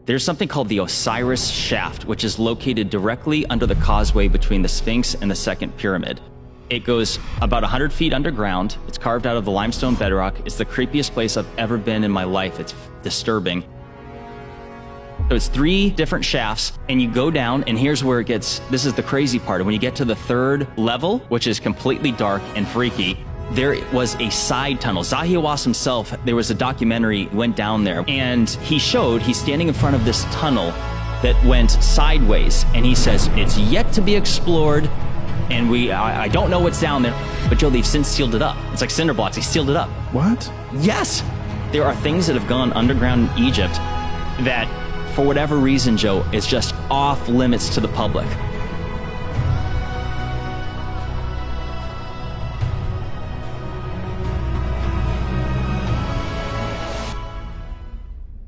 There's something called the Osiris Shaft, which is located directly under the causeway between the Sphinx and the second pyramid. It goes about 100 feet underground. It's carved out of the limestone bedrock. It's the creepiest place I've ever been in my life. It's disturbing. So it's 3 different shafts, and you go down, and here's where it gets, this is the crazy part. When you get to the 3rd level, which is completely dark and freaky, there was a side tunnel. Zahi Hawass himself, there was a documentary, went down there, and he's standing in front of this tunnel that went sideways, and he says, it's yet to be explored, and I don't know what's down there, but Joe, they've since sealed it up. It's like cinder blocks, they sealed it up. What? Yes! There are things that have gone underground in Egypt that, for whatever reason, Joe, is just off limits to the public.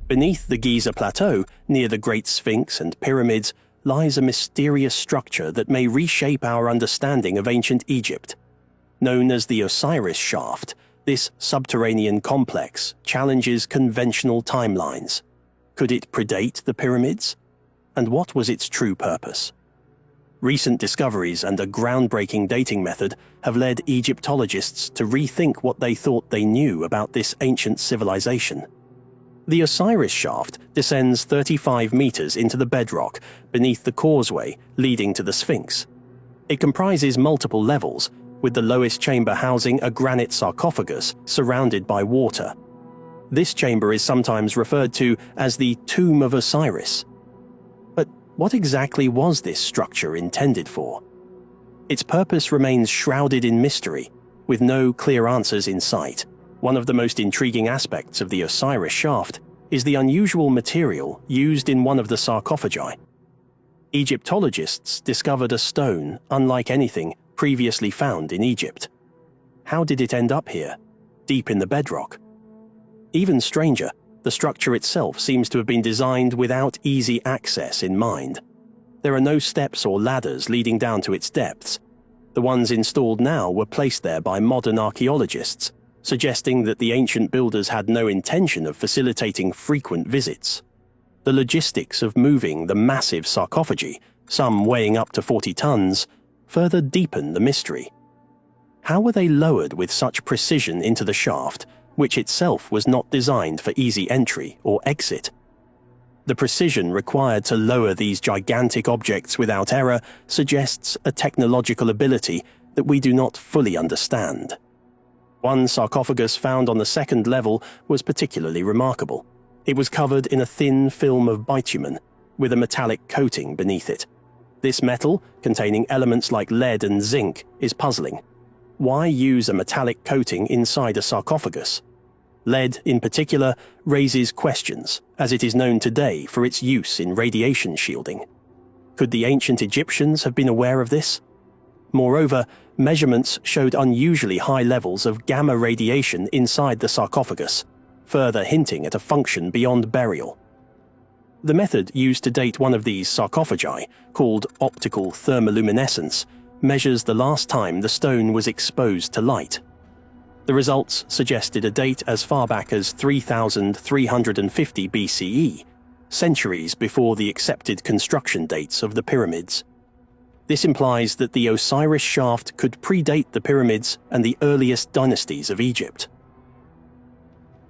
Beneath the Giza Plateau, near the Great Sphinx and pyramids, lies a mysterious structure that may reshape our understanding of ancient Egypt. Known as the Osiris Shaft, this subterranean complex challenges conventional timelines. Could it predate the pyramids? And what was its true purpose? Recent discoveries and a groundbreaking dating method have led Egyptologists to rethink what they thought they knew about this ancient civilization. The Osiris Shaft descends 35 meters into the bedrock beneath the causeway leading to the Sphinx. It comprises multiple levels, with the lowest chamber housing a granite sarcophagus surrounded by water. This chamber is sometimes referred to as the Tomb of Osiris. But what exactly was this structure intended for? Its purpose remains shrouded in mystery, with no clear answers in sight. One of the most intriguing aspects of the Osiris Shaft is the unusual material used in one of the sarcophagi. Egyptologists discovered a stone unlike anything previously found in Egypt. How did it end up here, deep in the bedrock? Even stranger, the structure itself seems to have been designed without easy access in mind. There are no steps or ladders leading down to its depths. The ones installed now were placed there by modern archaeologists, suggesting that the ancient builders had no intention of facilitating frequent visits. The logistics of moving the massive sarcophagi, some weighing up to 40 tons, further deepen the mystery. How were they lowered with such precision into the shaft, which itself was not designed for easy entry or exit? The precision required to lower these gigantic objects without error suggests a technological ability that we do not fully understand. One sarcophagus found on the 2nd level was particularly remarkable. It was covered in a thin film of bitumen, with a metallic coating beneath it. This metal, containing elements like lead and zinc, is puzzling. Why use a metallic coating inside a sarcophagus? Lead, in particular, raises questions, as it is known today for its use in radiation shielding. Could the ancient Egyptians have been aware of this? Moreover, measurements showed unusually high levels of gamma radiation inside the sarcophagus, further hinting at a function beyond burial. The method used to date one of these sarcophagi, called optical thermoluminescence, measures the last time the stone was exposed to light. The results suggested a date as far back as 3350 BCE, centuries before the accepted construction dates of the pyramids. This implies that the Osiris Shaft could predate the pyramids and the earliest dynasties of Egypt.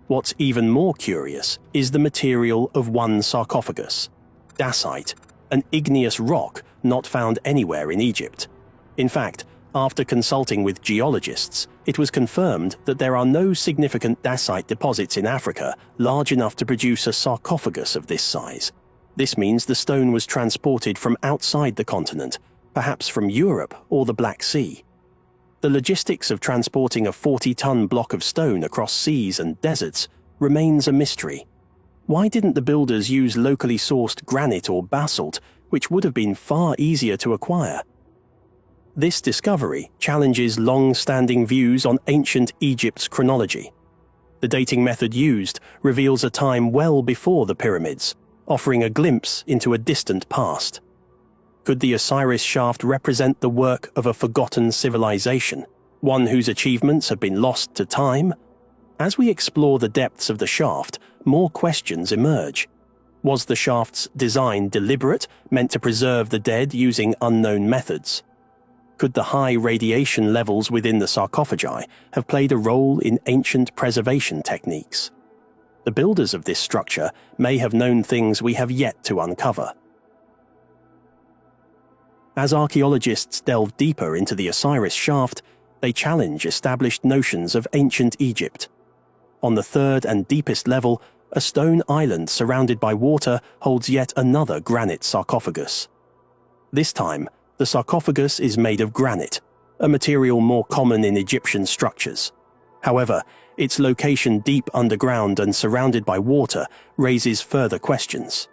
What's even more curious is the material of one sarcophagus, dacite, an igneous rock not found anywhere in Egypt. In fact, after consulting with geologists, it was confirmed that there are no significant dacite deposits in Africa large enough to produce a sarcophagus of this size. This means the stone was transported from outside the continent, perhaps from Europe or the Black Sea. The logistics of transporting a 40-ton block of stone across seas and deserts remains a mystery. Why didn't the builders use locally sourced granite or basalt, which would have been far easier to acquire? This discovery challenges long-standing views on ancient Egypt's chronology. The dating method used reveals a time well before the pyramids, offering a glimpse into a distant past. Could the Osiris Shaft represent the work of a forgotten civilization, one whose achievements have been lost to time? As we explore the depths of the shaft, more questions emerge. Was the shaft's design deliberate, meant to preserve the dead using unknown methods? Could the high radiation levels within the sarcophagi have played a role in ancient preservation techniques? The builders of this structure may have known things we have yet to uncover. As archaeologists delve deeper into the Osiris shaft, they challenge established notions of ancient Egypt. On the third and deepest level, a stone island surrounded by water holds yet another granite sarcophagus. This time, the sarcophagus is made of granite, a material more common in Egyptian structures. However, its location deep underground and surrounded by water raises further questions.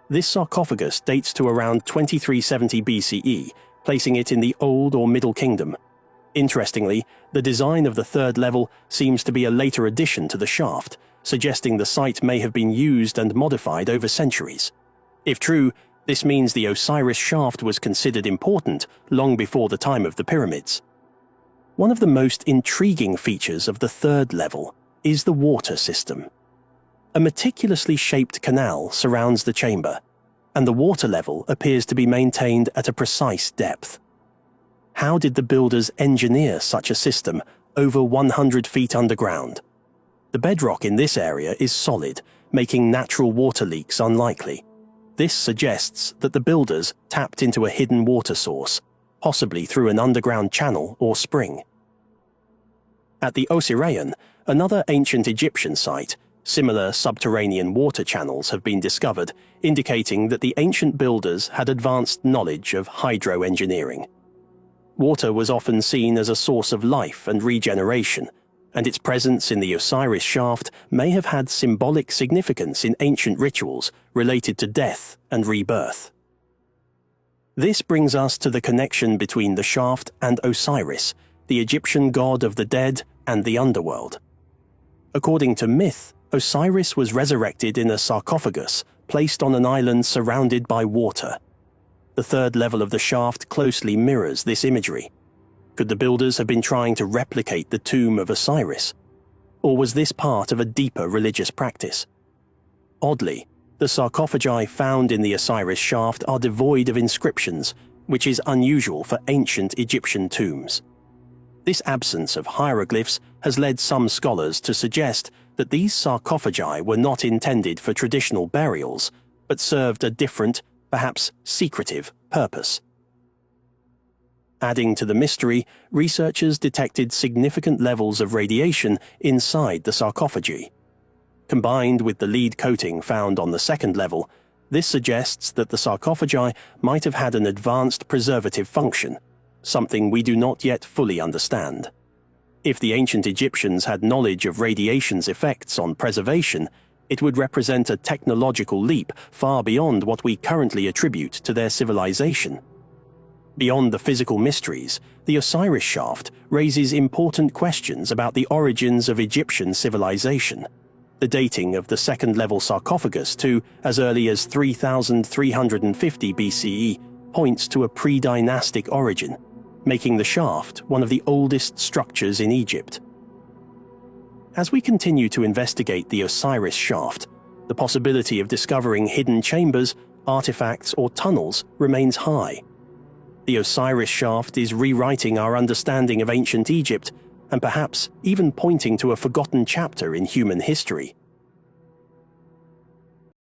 This sarcophagus dates to around 2370 BCE, placing it in the Old or Middle Kingdom. Interestingly, the design of the third level seems to be a later addition to the shaft, suggesting the site may have been used and modified over centuries. If true, this means the Osiris shaft was considered important long before the time of the pyramids. One of the most intriguing features of the third level is the water system. A meticulously shaped canal surrounds the chamber, and the water level appears to be maintained at a precise depth. How did the builders engineer such a system over 100 feet underground? The bedrock in this area is solid, making natural water leaks unlikely. This suggests that the builders tapped into a hidden water source, possibly through an underground channel or spring. At the Osirian, another ancient Egyptian site, similar subterranean water channels have been discovered, indicating that the ancient builders had advanced knowledge of hydroengineering. Water was often seen as a source of life and regeneration, and its presence in the Osiris shaft may have had symbolic significance in ancient rituals related to death and rebirth. This brings us to the connection between the shaft and Osiris, the Egyptian god of the dead and the underworld. According to myth, Osiris was resurrected in a sarcophagus placed on an island surrounded by water. The third level of the shaft closely mirrors this imagery. Could the builders have been trying to replicate the tomb of Osiris? Or was this part of a deeper religious practice? Oddly, the sarcophagi found in the Osiris shaft are devoid of inscriptions, which is unusual for ancient Egyptian tombs. This absence of hieroglyphs has led some scholars to suggest that these sarcophagi were not intended for traditional burials, but served a different, perhaps secretive, purpose. Adding to the mystery, researchers detected significant levels of radiation inside the sarcophagi. Combined with the lead coating found on the second level, this suggests that the sarcophagi might have had an advanced preservative function, something we do not yet fully understand. If the ancient Egyptians had knowledge of radiation's effects on preservation, it would represent a technological leap far beyond what we currently attribute to their civilization. Beyond the physical mysteries, the Osiris shaft raises important questions about the origins of Egyptian civilization. The dating of the second-level sarcophagus to as early as 3350 BCE points to a pre-dynastic origin, making the shaft one of the oldest structures in Egypt. As we continue to investigate the Osiris shaft, the possibility of discovering hidden chambers, artifacts, or tunnels remains high. The Osiris shaft is rewriting our understanding of ancient Egypt and perhaps even pointing to a forgotten chapter in human history.